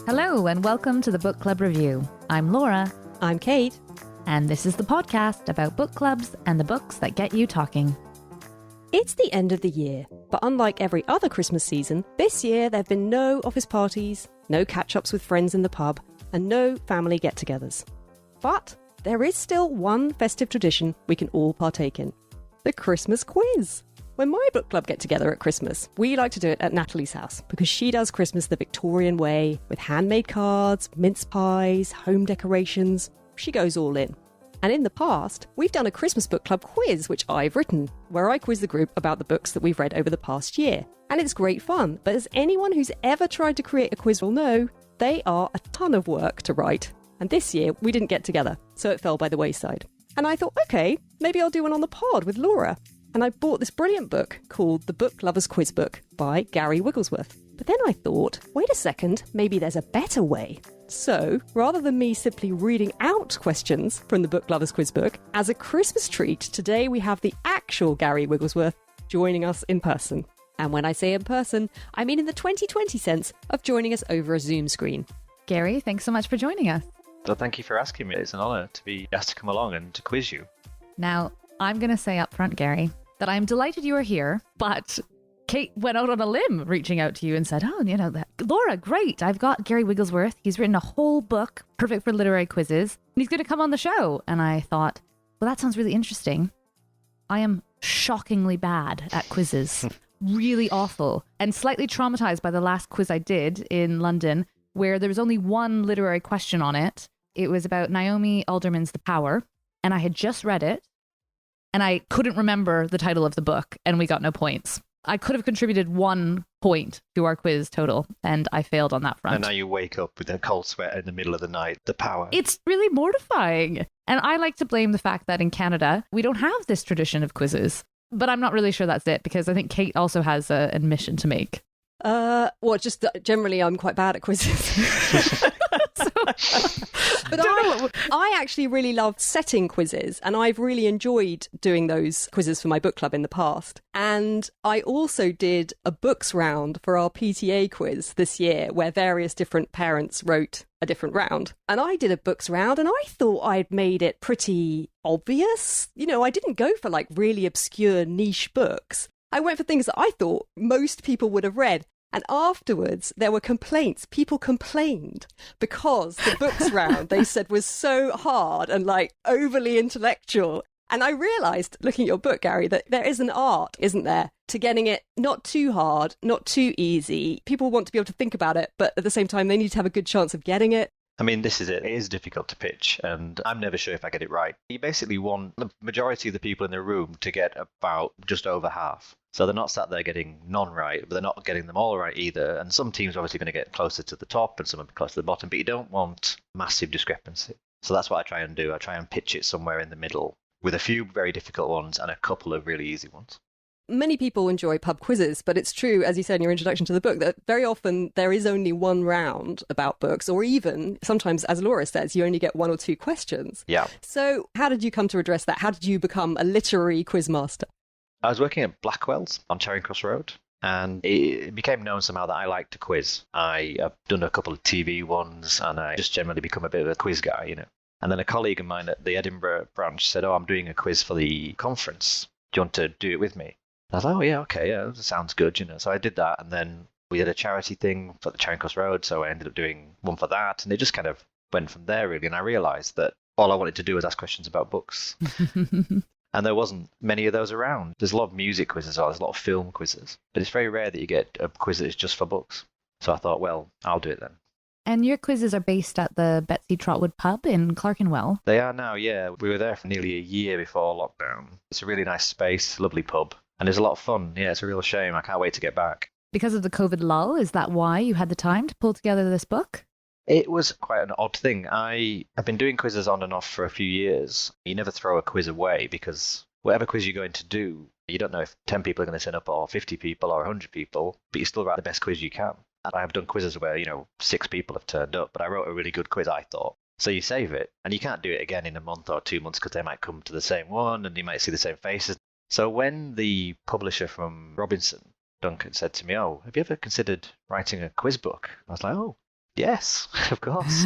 Hello and welcome to the Book Club Review. I'm Laura. I'm Kate. And this is the podcast about book clubs and the books that get you talking. It's the end of the year, but unlike every other Christmas season, this year there have been no office parties, no catch-ups with friends in the pub, and no family get-togethers. But there is still one festive tradition we can all partake in: the Christmas quiz. When my book club get together at Christmas, we like to do it at Natalie's house because she does Christmas the Victorian way, with handmade cards, mince pies, home decorations. She goes all in. And in the past, we've done a Christmas book club quiz, which I've written, where I quiz the group about the books that we've read over the past year. And it's great fun, but as anyone who's ever tried to create a quiz will know, they are a ton of work to write. And this year, we didn't get together, so it fell by the wayside. And I thought, okay, maybe I'll do one on the pod with Laura. And I bought this brilliant book called The Book Lover's Quiz Book by Gary Wigglesworth. But then I thought, wait a second, maybe there's a better way. So, rather than me simply reading out questions from the Book Lover's Quiz Book, as a Christmas treat, today we have the actual Gary Wigglesworth joining us in person. And when I say in person, I mean in the 2020 sense of joining us over a Zoom screen. Gary, thanks so much for joining us. Well, thank you for asking me. It's an honour to be asked to come along and to quiz you. Now, I'm going to say up front, Gary, that I'm delighted you are here, but Kate went out on a limb reaching out to you and said, Laura, great. I've got Gary Wigglesworth. He's written a whole book, perfect for literary quizzes, and he's going to come on the show. And I thought, well, that sounds really interesting. I am shockingly bad at quizzes, really awful, and slightly traumatized by the last quiz I did in London, where there was only one literary question on it. It was about Naomi Alderman's The Power, and I had just read it, and I couldn't remember the title of the book, and we got no points. I could have contributed 1 point to our quiz total, and I failed on that front. And now you wake up with a cold sweat in the middle of the night. The power. It's really mortifying. And I like to blame the fact that in Canada, we don't have this tradition of quizzes. But I'm not really sure that's it, because I think Kate also has an admission to make. Just that generally I'm quite bad at quizzes. But I actually really love setting quizzes, and I've really enjoyed doing those quizzes for my book club in the past. And I also did a books round for our PTA quiz this year, where various different parents wrote a different round. And I did a books round, and I thought I'd made it pretty obvious. You know, I didn't go for like really obscure niche books. I went for things that I thought most people would have read. And afterwards, there were complaints. People complained because the books round, they said, was so hard and like overly intellectual. And I realised, looking at your book, Gary, that there is an art, isn't there, to getting it not too hard, not too easy. People want to be able to think about it, but at the same time, they need to have a good chance of getting it. I mean, this is it. It is difficult to pitch, and I'm never sure if I get it right. You basically want the majority of the people in the room to get about just over half. So they're not sat there getting none right, but they're not getting them all right either. And some teams are obviously going to get closer to the top and some are closer to the bottom, but you don't want massive discrepancy. So that's what I try and do. I try and pitch it somewhere in the middle with a few very difficult ones and a couple of really easy ones. Many people enjoy pub quizzes, but it's true, as you said in your introduction to the book, that very often there is only one round about books, or even sometimes, as Laura says, you only get 1 or 2 questions. Yeah. So how did you come to address that? How did you become a literary quiz master? I was working at Blackwell's on Charing Cross Road, and it became known somehow that I like to quiz. I have done a couple of TV ones, and I just generally become a bit of a quiz guy, you know. And then a colleague of mine at the Edinburgh branch said, I'm doing a quiz for the conference. Do you want to do it with me? I was like, oh, yeah, okay, yeah, that sounds good, you know. So I did that, and then we did a charity thing for the Charing Cross Road, so I ended up doing one for that, and it just kind of went from there, really. And I realised that all I wanted to do was ask questions about books. And there wasn't many of those around. There's a lot of music quizzes, there's a lot of film quizzes, but it's very rare that you get a quiz that is just for books. So I thought, well, I'll do it then. And your quizzes are based at the Betsy Trotwood pub in Clerkenwell. They are now, yeah. We were there for nearly a year before lockdown. It's a really nice space, lovely pub. And it's a lot of fun. Yeah, it's a real shame. I can't wait to get back. Because of the COVID lull, is that why you had the time to pull together this book? It was quite an odd thing. I've been doing quizzes on and off for a few years. You never throw a quiz away because whatever quiz you're going to do, you don't know if 10 people are going to turn up or 50 people or 100 people, but you still write the best quiz you can. And I have done quizzes where, 6 people have turned up, but I wrote a really good quiz, I thought. So you save it, and you can't do it again in a month or 2 months because they might come to the same one and you might see the same faces. So when the publisher from Robinson, Duncan, said to me, "Oh, have you ever considered writing a quiz book?" I was like, "Oh, yes, of course."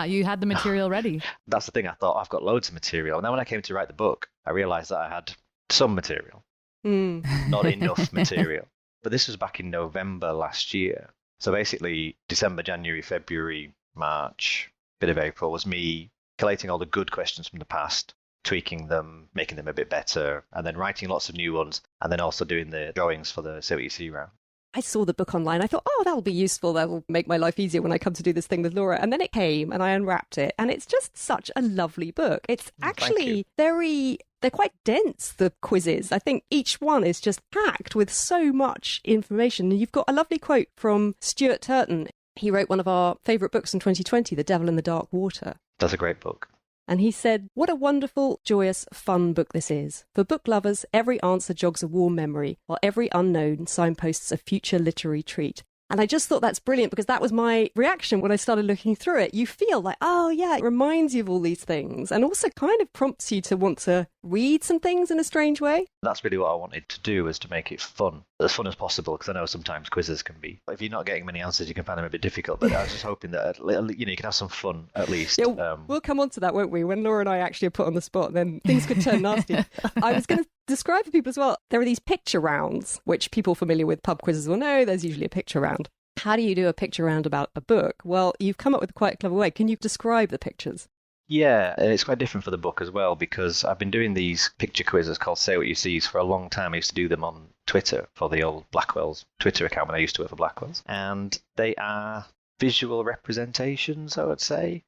You had the material ready. That's the thing. I thought I've got loads of material. And then when I came to write the book, I realized that I had some material, not enough material. But this was back in November last year. So basically, December, January, February, March, bit of April was me collating all the good questions from the past, tweaking them, making them a bit better, and then writing lots of new ones, and then also doing the drawings for the Say What You See round. I saw the book online. I thought, oh, that'll be useful. That'll make my life easier when I come to do this thing with Laura. And then it came and I unwrapped it. And it's just such a lovely book. It's actually they're quite dense, the quizzes. I think each one is just packed with so much information. And you've got a lovely quote from Stuart Turton. He wrote one of our favourite books in 2020, The Devil in the Dark Water. That's a great book. And he said, "What a wonderful, joyous, fun book this is. For book lovers, every answer jogs a warm memory, while every unknown signposts a future literary treat." And I just thought that's brilliant because that was my reaction when I started looking through it. You feel like, oh yeah, it reminds you of all these things and also kind of prompts you to want to read some things in a strange way. That's really what I wanted to do, was to make it fun as possible, because I know sometimes quizzes can be, if you're not getting many answers, you can find them a bit difficult, but I was just hoping that you can have some fun at least. Yeah, we'll come on to that, won't we? When Laura and I actually are put on the spot, then things could turn nasty. I was going to describe for people as well, there are these picture rounds, which people familiar with pub quizzes will know there's usually a picture round. How do you do a picture round about a book? Well, you've come up with quite a clever way. Can you describe the pictures? Yeah, and it's quite different for the book as well, because I've been doing these picture quizzes called Say What You See for a long time. I used to do them on Twitter for the old Blackwell's Twitter account when I used to work for Blackwell's. And they are visual representations, I would say.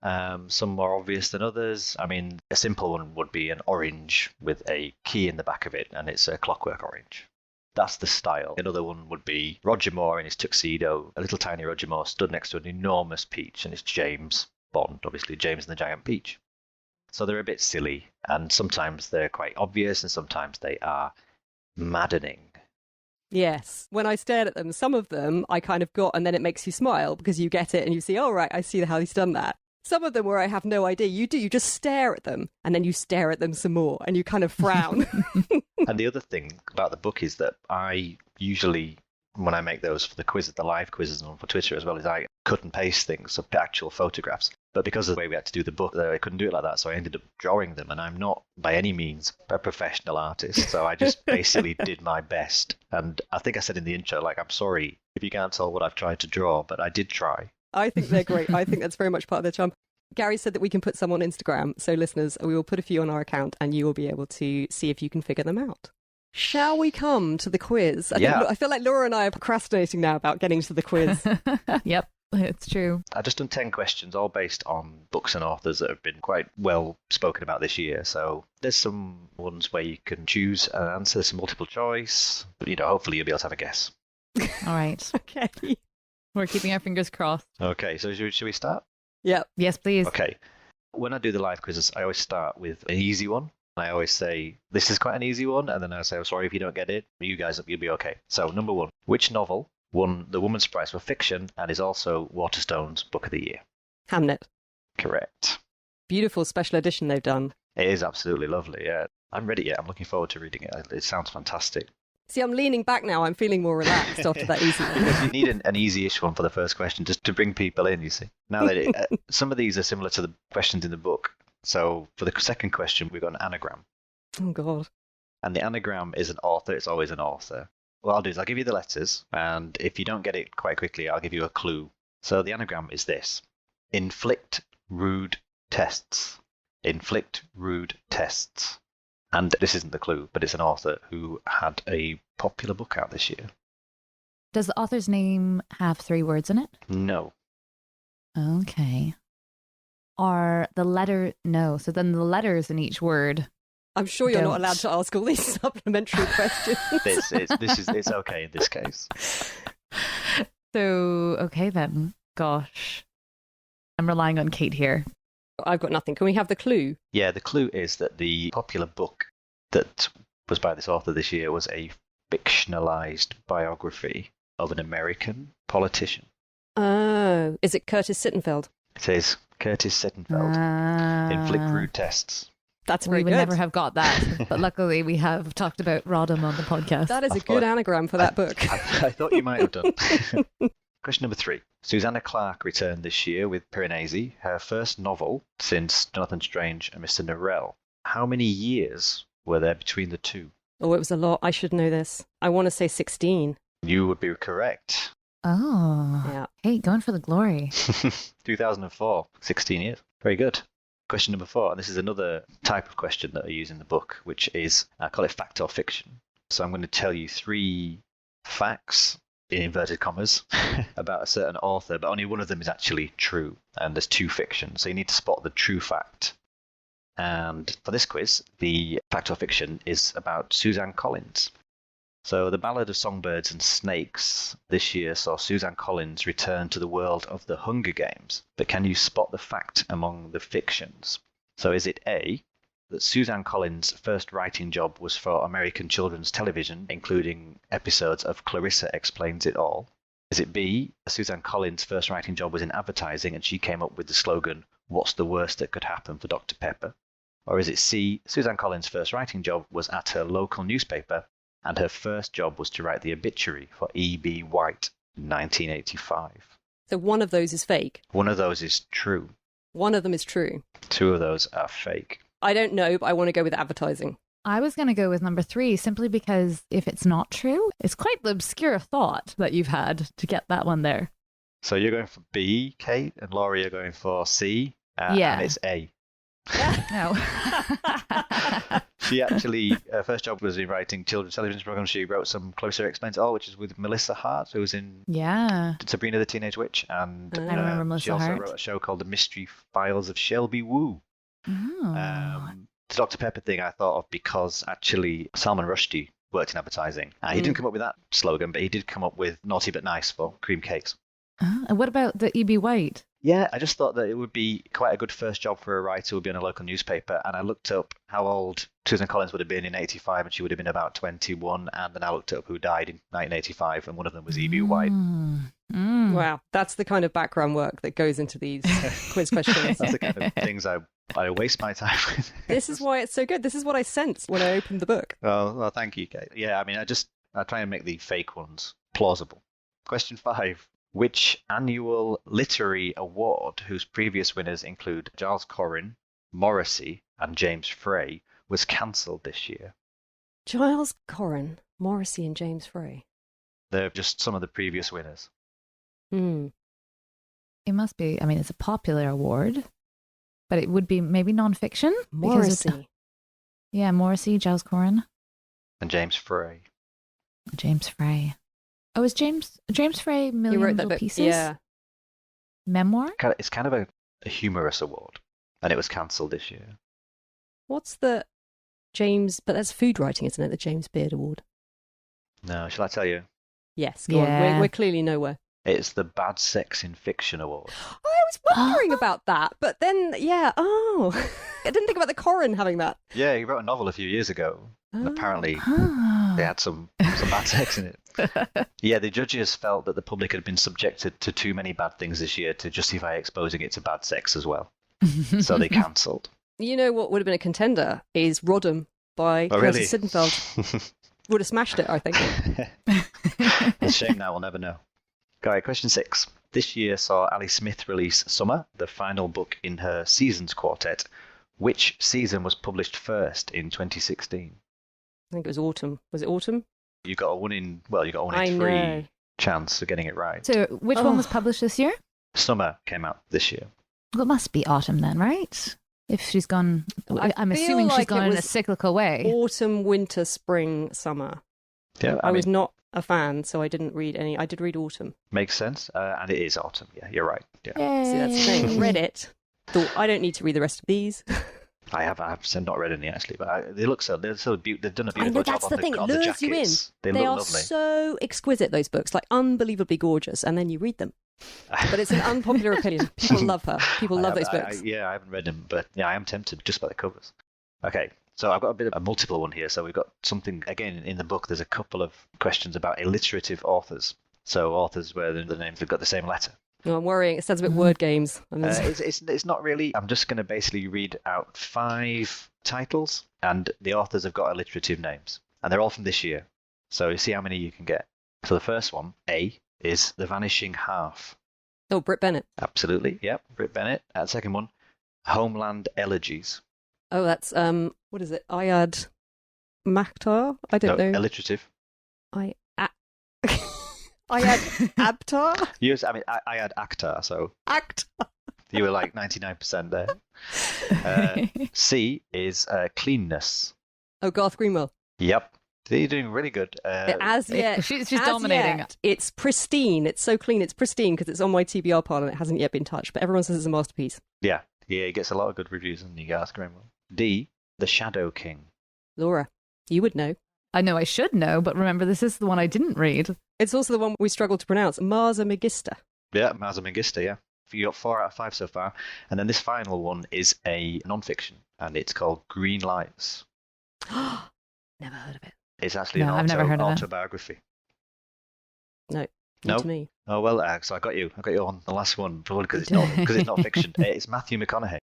Some more obvious than others. I mean, a simple one would be an orange with a key in the back of it, and it's a clockwork orange. That's the style. Another one would be Roger Moore in his tuxedo, a little tiny Roger Moore stood next to an enormous peach, and it's James Bond, obviously James and the Giant Peach. So they're a bit silly, and sometimes they're quite obvious, and sometimes they are maddening. Yes. When I stared at them, some of them I kind of got, and then it makes you smile because you get it and you see, oh, right, I see how he's done that. Some of them where I have no idea. You just stare at them, and then you stare at them some more, and you kind of frown. And the other thing about the book is that I usually, when I make those for the quiz, the live quizzes and for Twitter as well, is I cut and paste things, so actual photographs. But because of the way we had to do the book, I couldn't do it like that, so I ended up drawing them, and I'm not by any means a professional artist, so I just basically did my best. And I think I said in the intro, like, I'm sorry if you can't tell what I've tried to draw, but I did try. I think they're great. I think that's very much part of their charm. Gary said that we can put some on Instagram, so listeners, we will put a few on our account and you will be able to see if you can figure them out. Shall we come to the quiz? I feel like Laura and I are procrastinating now about getting to the quiz. Yep, it's true. I've just done 10 questions, all based on books and authors that have been quite well spoken about this year. So there's some ones where you can choose an answer, some multiple choice, but hopefully you'll be able to have a guess. All right. Okay. We're keeping our fingers crossed. Okay, so should we start? Yeah. Yes, please. Okay. When I do the live quizzes, I always start with an easy one. I always say, this is quite an easy one, and then I say, I'm sorry if you don't get it, but you guys, you'll be okay. So, number one, which novel won the Woman's Prize for Fiction and is also Waterstone's Book of the Year? Hamnet. Correct. Beautiful special edition they've done. It is absolutely lovely, yeah. I haven't read it yet. I'm looking forward to reading it. It sounds fantastic. See, I'm leaning back now. I'm feeling more relaxed after that easy one. Because you need an easy-ish one for the first question, just to bring people in, you see. Now that some of these are similar to the questions in the book. So for the second question, we've got an anagram. Oh, God. And the anagram is an author. It's always an author. What I'll do is I'll give you the letters, and if you don't get it quite quickly, I'll give you a clue. So the anagram is this. Inflict rude tests. Inflict rude tests. And this isn't the clue, but it's an author who had a popular book out this year. Does the author's name have 3 words in it? No. Okay. Are the letter... No. So then the letters in each word... I'm sure you're not allowed to ask all these supplementary questions. It's okay in this case. So, okay then. Gosh. I'm relying on Kate here. I've got nothing. Can we have the clue? Yeah, the clue is that the popular book that was by this author this year was a fictionalized biography of an American politician. Oh, is it Curtis Sittenfeld? It is Curtis Sittenfeld in Flick Rude Tests. That's We very would good. never have got that. But luckily, we have talked about Rodham on the podcast. That is a good anagram for that book. I thought you might have done. Question number 3. Susanna Clarke returned this year with Piranesi, her first novel since Jonathan Strange and Mr. Norrell. How many years were there between the two? Oh, it was a lot. I should know this. I want to say 16. You would be correct. Oh. Yeah. Hey, going for the glory. 2004, 16 years. Very good. Question number 4, and this is another type of question that I use in the book, which is, I call it fact or fiction. So I'm going to tell you 3 facts, in inverted commas, about a certain author, but only one of them is actually true, and there's 2 fictions, so you need to spot the true fact. And for this quiz, the fact or fiction is about Suzanne Collins. So the Ballad of Songbirds and Snakes this year saw Suzanne Collins return to the world of the Hunger Games. But can you spot the fact among the fictions? So is it A, that Suzanne Collins' first writing job was for American children's television, including episodes of Clarissa Explains It All? Is it B, Suzanne Collins' first writing job was in advertising and she came up with the slogan, "What's the worst that could happen for Dr. Pepper?" Or is it C, Suzanne Collins' first writing job was at her local newspaper and her first job was to write the obituary for E.B. White in 1985. So one of those is fake. One of those is true. One of them is true. 2 of those are fake. I don't know, but I want to go with advertising. I was going to go with number 3 simply because if it's not true, it's quite the obscure thought that you've had to get that one there. So you're going for B, Kate, and Laurie are going for C, Yeah. and it's A. No. She actually, her first job was in writing children's television programs. She wrote some Clarissa Explains It All, which is with Melissa Hart, who was in Yeah. Sabrina the Teenage Witch. And I remember Melissa she also Hart. wrote a show called The Mystery Files of Shelby Woo. Oh. The Dr. Pepper thing I thought of because actually Salman Rushdie worked in advertising. He didn't come up with that slogan, but he did come up with Naughty But Nice for cream cakes. And what about the E.B. White? Yeah, I just thought that it would be quite a good first job for a writer who would be on a local newspaper. And I looked up how old Susan Collins would have been in 85, and she would have been about 21. And then I looked up who died in 1985, and one of them was E.B. White. Wow, that's the kind of background work that goes into these quiz questions. That's the kind of things I waste my time with. This is why it's so good. This is what I sensed when I opened the book. Well, thank you, Kate. Yeah, I mean, I try and make the fake ones plausible. Question 5. Which annual literary award, whose previous winners include Giles Corrin, Morrissey, and James Frey, was cancelled this year? Giles Corrin, Morrissey, and James Frey. They're just some of the previous winners. Mm. It must be, I mean, it's a popular award, but it would be maybe non-fiction? because Morrissey. Yeah, Morrissey, Giles Corrin, And James Frey. James Frey. Oh, is James Frey He Million wrote that Little book. Pieces? Yeah. Memoir? It's kind of a humorous award, and it was cancelled this year. What's the James? But that's food writing, isn't it? The James Beard Award. No, shall I tell you? Yes. Go on. Yeah. We're clearly nowhere. It's the Bad Sex in Fiction Award. I was wondering about that, but then I didn't think about the Corrin having that. Yeah, he wrote a novel a few years ago, and apparently Ah. they had some bad sex in it. Yeah, the judges felt that the public had been subjected to too many bad things this year to justify exposing it to bad sex as well. So they cancelled. You know what would have been a contender is Rodham by Oh, really? Curtis Sittenfeld. Would have smashed it, I think. It's a shame now, we'll never know. All right, question 6. This year saw Ali Smith release Summer, the final book in her Seasons quartet. Which season was published first in 2016? I think it was autumn. Was it autumn? You got a 1 in 3 know. chance of getting it right. So which one was published this year? Summer came out this year. Well, it must be autumn then, right? If she's gone, I'm feel assuming she's like gone it in a was cyclical way. Autumn, winter, spring, summer. Yeah, I was not a fan, so I didn't read any. I did read autumn. Makes sense, and it is autumn. Yeah, you're right. Yeah, See, that's the thing. Read it. Thought, I don't need to read the rest of these. I have not read any actually, but they look they're so beautiful. They've done a I beautiful know, job that's on the the, thing. It on the lures you in. jackets. They They look are lovely. so exquisite, those books, like unbelievably gorgeous, and then you read them. But it's an unpopular opinion. People love her. People love those books. I haven't read them, but yeah, I am tempted just by the covers. Okay, so I've got a bit of a multiple one here. So we've got something, again, in the book, there's a couple of questions about alliterative authors. So authors where the names have got the same letter. No, I'm worrying. It sounds a bit word games. It's not really. I'm just going to basically read out 5 titles, and the authors have got alliterative names, and they're all from this year. So you see how many you can get. So the first one, A, is The Vanishing Half. Oh, Britt Bennett. Absolutely, yep, Britt Bennett. And second one, Homeland Elegies. Oh, that's what is it? Ayad Makhtar? I don't know. Alliterative. Ayad Abtar? Yes, I mean, I had Akhtar, so Act. you were like 99% there. C is Cleanness. Oh, Garth Greenwell. Yep. You're doing really good. She's dominating. It's pristine. It's so clean. It's pristine because it's on my TBR pile and it hasn't yet been touched. But everyone says it's a masterpiece. Yeah, he gets a lot of good reviews on Garth Greenwell. D, The Shadow King. Laura, you would know. I know I should know, but remember, this is the one I didn't read. It's also the one we struggled to pronounce. Marza Megista. Yeah, Marza Megista, yeah. You got 4 out of 5 so far. And then this final one is a non-fiction, and it's called Green Lights. Never heard of it. It's actually I've never heard of it. autobiography. No, No? to me. Oh, well, so I got you on the last one, probably because it's not fiction. It's Matthew McConaughey.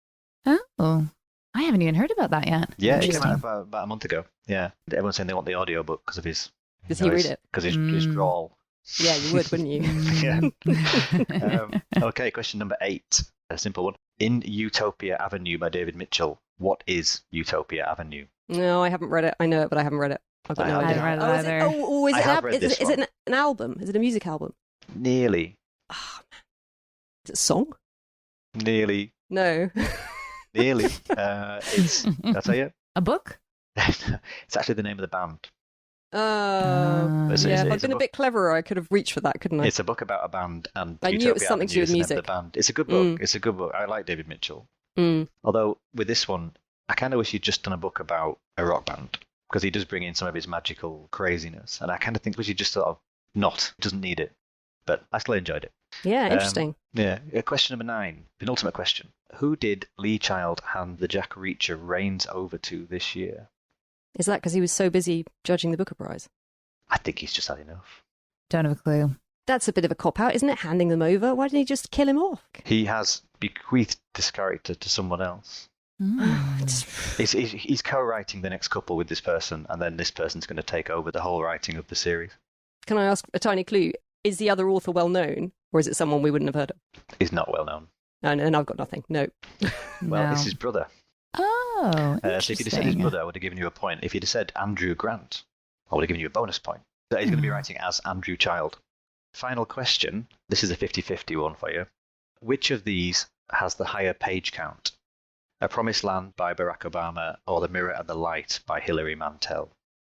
Oh, I haven't even heard about that yet. Yeah, it came out about a month ago. Yeah, everyone's saying they want the audio book because of his... Does he read it? Because his drawl. Yeah, you would, wouldn't you? Yeah. Okay, question number 8. A simple one. In Utopia Avenue by David Mitchell, what is Utopia Avenue? No, I haven't read it. I know it, but I haven't read it. I've got no I idea. haven't read it either. Is it an album? Is it a music album? Nearly. Oh, man. Is it a song? Nearly. No. Nearly. I'll tell you. A book? It's actually the name of the band. Yeah. It's If I'd been a bit cleverer, I could have reached for that, couldn't I? It's a book about a band, and I knew it was something to do with music. It's a good book. It's a good book. I like David Mitchell. Although with this one, I kind of wish he'd just done a book about a rock band, because he does bring in some of his magical craziness, and I kind of think wish he'd just sort of doesn't need it, but I still enjoyed it. Yeah, interesting. Question number 9, penultimate question. Who did Lee Child hand the Jack Reacher reins over to this year? Is that because he was so busy judging the Booker Prize? I think he's just had enough. Don't have a clue. That's a bit of a cop-out, isn't it? Handing them over? Why didn't he just kill him off? He has bequeathed this character to someone else. He's co-writing the next couple with this person, and then this person's going to take over the whole writing of the series. Can I ask a tiny clue? Is the other author well known, or is it someone we wouldn't have heard of? He's not well known. And I've got nothing. No. Well, it's his brother. Oh, so if you'd have said his brother, I would have given you a point. If you'd have said Andrew Grant, I would have given you a bonus point. So he's going to be writing as Andrew Child. Final question. This is a 50-50 one for you. Which of these has the higher page count? A Promised Land by Barack Obama or The Mirror and the Light by Hilary Mantel?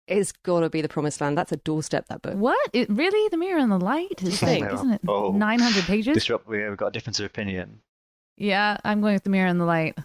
It's got to be The Promised Land. That's a doorstep, that book. What? Really? The Mirror and the Light? Isn't it 900 pages? We've got a difference of opinion. Yeah, I'm going with The Mirror and the Light.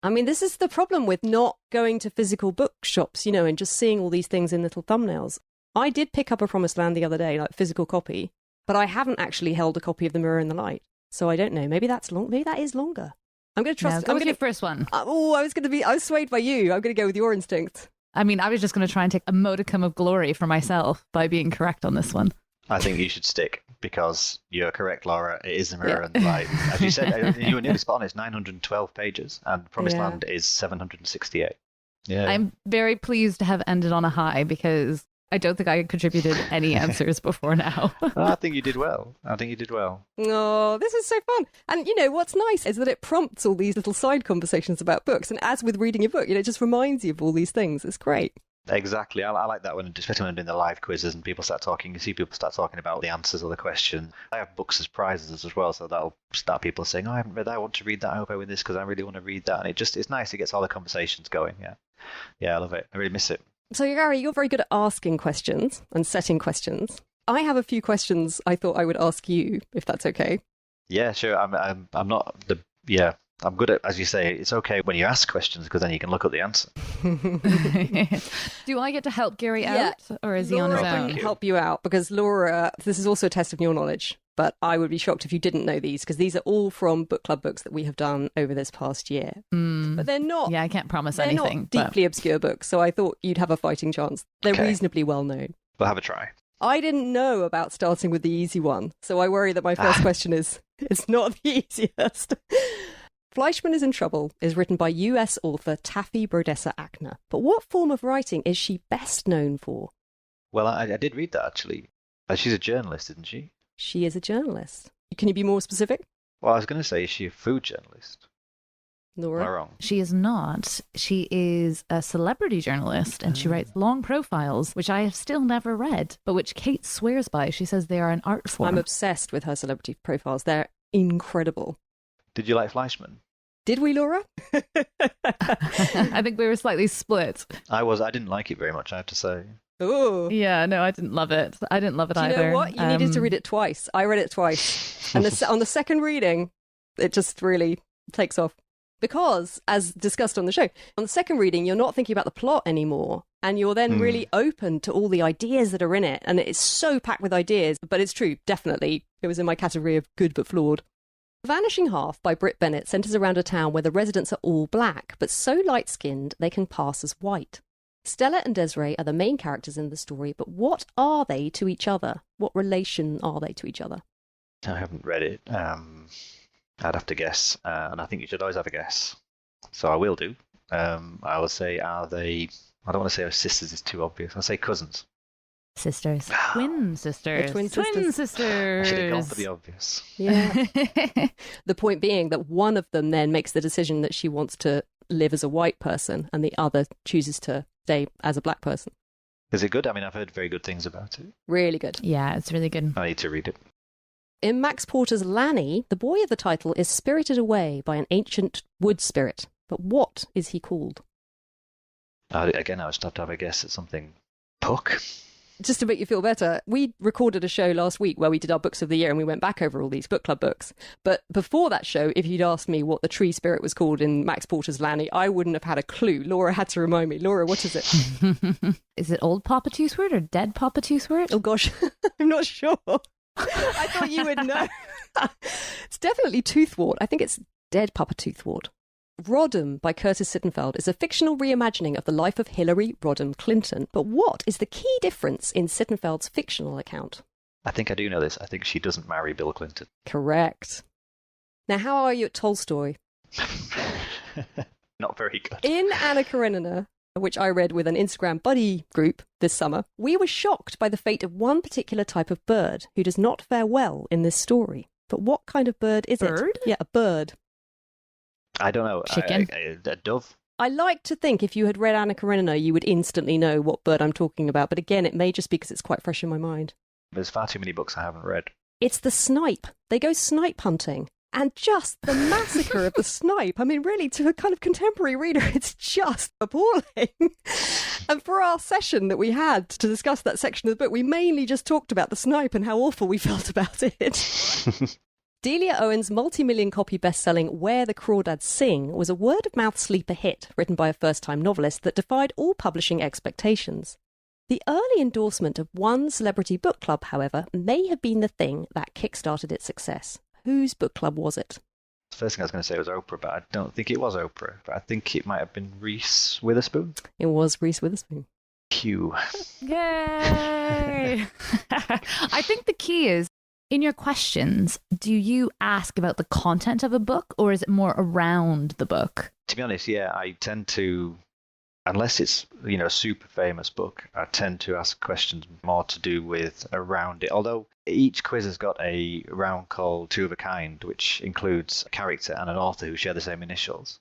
I mean, this is the problem with not going to physical bookshops, and just seeing all these things in little thumbnails. I did pick up A Promised Land the other day, like physical copy, but I haven't actually held a copy of The Mirror and the Light. So I don't know. Maybe that's long. Maybe that is longer. I'm going to trust. Go with your first one. I was swayed by you. I'm going to go with your instinct. I mean, I was just going to try and take a modicum of glory for myself by being correct on this one. I think you should stick, because you're correct, Laura. It is The Mirror and the Light. As you said, you were nearly spot on. It's 912 pages, and Promised Land is 768. Yeah. I'm very pleased to have ended on a high, because I don't think I contributed any answers before now. I think you did well. Oh, this is so fun. And what's nice is that it prompts all these little side conversations about books. And as with reading a book, it just reminds you of all these things. It's great. Exactly. I like that one, especially when I'm doing the live quizzes and people start talking. You see people start talking about the answers or the question. I have books as prizes as well, so that'll start people saying, I haven't read that, I want to read that, I hope I win this because I really want to read that. And it's nice, it gets all the conversations going. Yeah, I love it. I really miss it. So, Gary, you're very good at asking questions and setting questions. I have a few questions I thought I would ask you, if that's okay. Yeah, sure. I'm good at, as you say, it's okay when you ask questions because then you can look up the answer. Do I get to help Gary out, or is he on his own? Laura can help you out because Laura, this is also a test of your knowledge, but I would be shocked if you didn't know these because these are all from book club books that we have done over this past year. But they're not. Yeah, I can't promise they're anything. Not deeply obscure books, so I thought you'd have a fighting chance. They're reasonably well known. We'll have a try. I didn't know about starting with the easy one, so I worry that my first question is It's not the easiest. Fleischman is in Trouble is written by US author Taffy Brodessa Ackner. But what form of writing is she best known for? Well, I did read that, actually. She's a journalist, isn't she? She is a journalist. Can you be more specific? Well, I was going to say, is she a food journalist? Laura? Am I wrong? She is not. She is a celebrity journalist and she writes long profiles, which I have still never read, but which Kate swears by. She says they are an art form. I'm obsessed with her celebrity profiles. They're incredible. Did you like Fleischman? Did we, Laura? I think we were slightly split. I didn't like it very much, I have to say. Oh. Yeah, no, I didn't love it. I didn't love it Do you either. know what? You needed to read it twice. I read it twice. And on the second reading, it just really takes off. Because, as discussed on the show, on the second reading, you're not thinking about the plot anymore. And you're then really open to all the ideas that are in it. And it's so packed with ideas. But it's true, definitely. It was in my category of good but flawed. The Vanishing Half by Britt Bennett centres around a town where the residents are all black, but so light-skinned they can pass as white. Stella and Desiree are the main characters in the story, but what are they to each other? What relation are they to each other? I haven't read it. I'd have to guess, and I think you should always have a guess. So I will do. I will say, are they... I don't want to say sisters, it's too obvious. I'll say cousins. Sisters. Twin sisters. Twin Twin sisters. I should have gone for the obvious. Yeah. The point being that one of them then makes the decision that she wants to live as a white person and the other chooses to stay as a black person. Is it good? I mean, I've heard very good things about it. Really good. Yeah, it's really good. I need to read it. In Max Porter's Lanny, the boy of the title is spirited away by an ancient wood spirit. But what is he called? Again, I would have to have a guess at something. Puck? Just to make you feel better, we recorded a show last week where we did our books of the year and we went back over all these book club books. But before that show, if you'd asked me what the tree spirit was called in Max Porter's Lanny, I wouldn't have had a clue. Laura had to remind me. Laura, what is it? Is it old Papa Toothwort or dead Papa Toothwort? Oh gosh, I'm not sure. I thought you would know. It's definitely Toothwort. I think it's dead Papa Toothwort. Rodham by Curtis Sittenfeld is a fictional reimagining of the life of Hillary Rodham Clinton. But what is the key difference in Sittenfeld's fictional account? I think I do know this. I think she doesn't marry Bill Clinton. Correct. Now, how are you at Tolstoy? Not very good. In Anna Karenina, which I read with an Instagram buddy group this summer, we were shocked by the fate of one particular type of bird who does not fare well in this story. But what kind of bird is it? Bird? Yeah, a bird. Uh, I don't know. Chicken? A dove? I like to think if you had read Anna Karenina, you would instantly know what bird I'm talking about. But again, it may just be because it's quite fresh in my mind. There's far too many books I haven't read. It's the snipe. They go snipe hunting. And just the massacre of the snipe. I mean, really, to a kind of contemporary reader, it's just appalling. And for our session that we had to discuss that section of the book, we mainly just talked about the snipe and how awful we felt about it. Delia Owens' multi-million copy best-selling Where the Crawdads Sing was a word-of-mouth sleeper hit written by a first-time novelist that defied all publishing expectations. The early endorsement of one celebrity book club, however, may have been the thing that kick-started its success. Whose book club was it? The first thing I was going to say was Oprah, but I don't think it was Oprah. But I think it might have been Reese Witherspoon. It was Reese Witherspoon. Q. Yay! I think the key is, in your questions, do you ask about the content of a book or is it more around the book? To be honest, yeah, I tend to, unless it's, a super famous book, I tend to ask questions more to do with around it. Although each quiz has got a round called Two of a Kind, which includes a character and an author who share the same initials.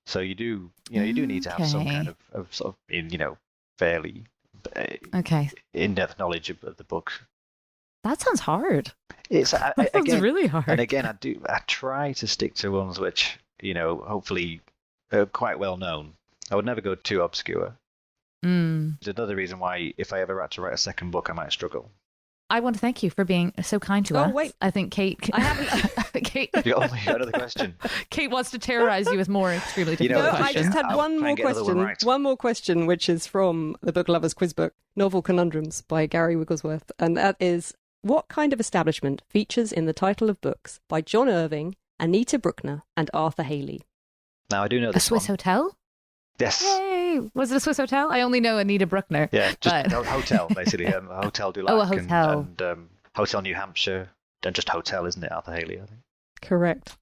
So you do need to have some kind of sort of, fairly in-depth knowledge of the book. That sounds hard. That sounds really hard. And again, I try to stick to ones which, hopefully are quite well known. I would never go too obscure. There's another reason why if I ever had to write a second book, I might struggle. I want to thank you for being so kind to us. Oh, wait. I think Kate... I haven't... Kate... You got another question. Kate wants to terrorize you with more extremely difficult I questions. just had I'll one try more and get another question. one right. One more question, which is from the Book Lovers Quiz Book, Novel Conundrums by Gary Wigglesworth. And that is, what kind of establishment features in the title of books by John Irving, Anita Bruckner, and Arthur Haley? Now, I do know A this Swiss one. hotel? Yes. Yay! Was it a Swiss hotel? I only know Anita Bruckner. Yeah, just but... a hotel, basically. A Hotel du Lac. Oh, a hotel. And Hotel New Hampshire, just hotel, isn't it, Arthur Haley? I think. Correct.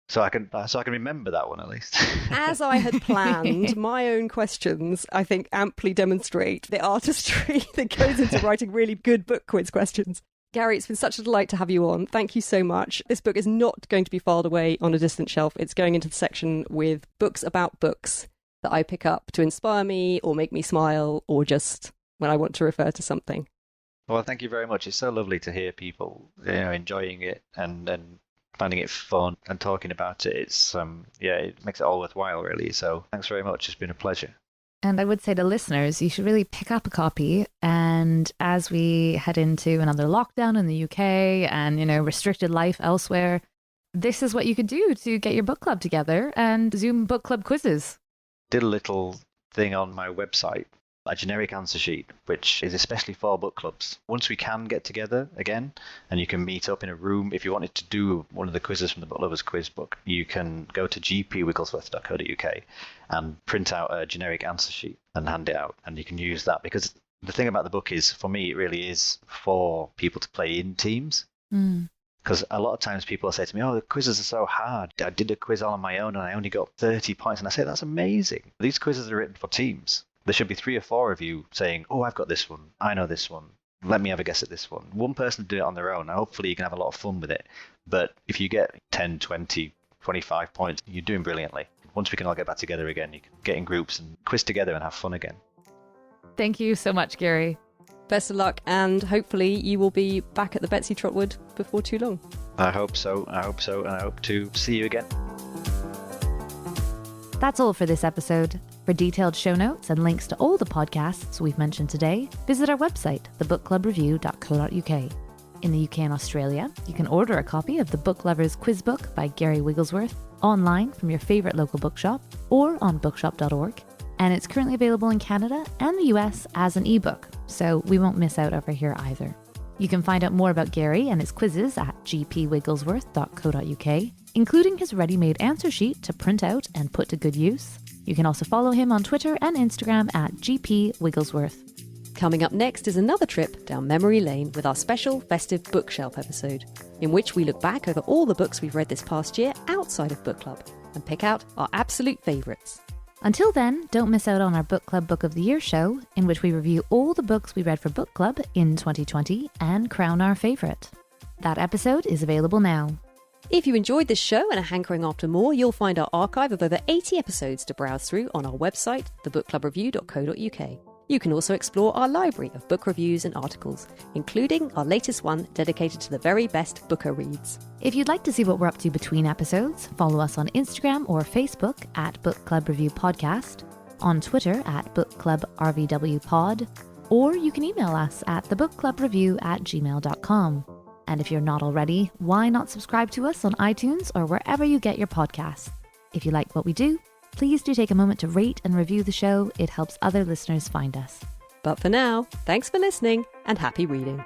So I can remember that one at least. As I had planned, my own questions, I think, amply demonstrate the artistry that goes into writing really good book quiz questions. Gary, it's been such a delight to have you on. Thank you so much. This book is not going to be filed away on a distant shelf. It's going into the section with books about books that I pick up to inspire me or make me smile or just when I want to refer to something. Well, thank you very much. It's so lovely to hear people, enjoying it and finding it fun and talking about it. It's it makes it all worthwhile, really. So thanks very much. It's been a pleasure. And I would say to listeners, you should really pick up a copy. And as we head into another lockdown in the UK and, restricted life elsewhere, this is what you could do to get your book club together and Zoom book club quizzes. Did a little thing on my website, a generic answer sheet, which is especially for book clubs. Once we can get together again and you can meet up in a room, if you wanted to do one of the quizzes from the Book Lovers Quiz book, you can go to gpwigglesworth.co.uk and print out a generic answer sheet and hand it out. And you can use that because the thing about the book is, for me, it really is for people to play in teams. Because a lot of times people say to me, oh, the quizzes are so hard. I did a quiz all on my own and I only got 30 points. And I say, that's amazing. These quizzes are written for teams. There should be 3 or 4 of you saying, oh, I've got this one. I know this one. Let me have a guess at this one. One person do it on their own. And hopefully you can have a lot of fun with it. But if you get 10, 20, 25 points, you're doing brilliantly. Once we can all get back together again, you can get in groups and quiz together and have fun again. Thank you so much, Gary. Best of luck, and hopefully you will be back at the Betsy Trotwood before too long. I hope so, and I hope to see you again. That's all for this episode. For detailed show notes and links to all the podcasts we've mentioned today, visit our website, thebookclubreview.co.uk. In the UK and Australia, you can order a copy of The Book Lovers Quiz Book by Gary Wigglesworth online from your favourite local bookshop or on bookshop.org. And it's currently available in Canada and the US as an ebook, so we won't miss out over here either. You can find out more about Gary and his quizzes at gpwigglesworth.co.uk, including his ready-made answer sheet to print out and put to good use. You can also follow him on Twitter and Instagram at gpwigglesworth. Coming up next is another trip down memory lane with our special festive bookshelf episode, in which we look back over all the books we've read this past year outside of book club and pick out our absolute favourites. Until then, don't miss out on our Book Club Book of the Year show, in which we review all the books we read for book club in 2020 and crown our favourite. That episode is available now. If you enjoyed this show and are hankering after more, you'll find our archive of over 80 episodes to browse through on our website, thebookclubreview.co.uk. You can also explore our library of book reviews and articles, including our latest one dedicated to the very best Booker reads. If you'd like to see what we're up to between episodes, follow us on Instagram or Facebook at Book Club Review Podcast, on Twitter at Book Club RVW Pod, or you can email us at thebookclubreview@gmail.com. And if you're not already, why not subscribe to us on iTunes or wherever you get your podcasts? If you like what we do, please do take a moment to rate and review the show. It helps other listeners find us. But for now, thanks for listening and happy reading.